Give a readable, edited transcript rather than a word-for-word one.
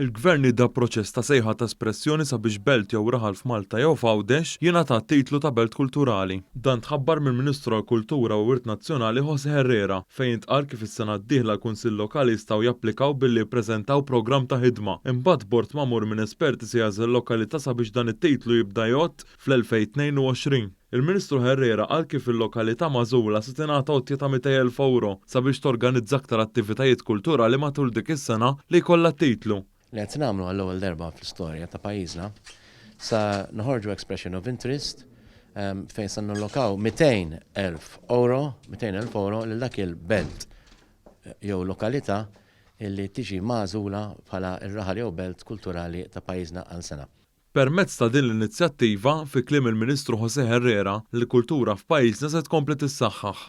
Il-Gvern idda proċess ta' sejħa ta' espressjoni sabiex belt jew raħal f'Malta jew f'Għawdex jingħata titlu ta' belt kulturali. Dan tħabbar mill-Ministru għall-Kultura u Wirt Nazzjonali José Herrera fejn intqal kif is-sena d-dieħla l-Kunsill Lokali jistgħu japplikaw billi jippreżentaw programm ta' ħidma. Imbagħad bord magħmur minn esperti se jażel lokalità sabiex dan it-titlu jibda jgħod fl-2022. Il-Ministru Herrera qal kif il-lokalità magħżula se tingħata għottja ta' 200,000 euro sabiex torganizza aktar attivitajiet kulturali matul dik is-sena li jkollha titlu. Li qed nagħmlu għall-ewwel darba fl-istorja ta' pajjiżna sa noħorġu expression of interest fejn sa nallokaw 200,000 euro lil dak il-belt jew lokalità illi tiġi magħżula bħala r-raħal jew belt kulturali ta' pajjiżna għal sena. Permezz ta' din l-inizjattiva, fi kliem il-Ministru José Herrera, l-kultura f'pajjiżna se tkompli tissaħħaħ.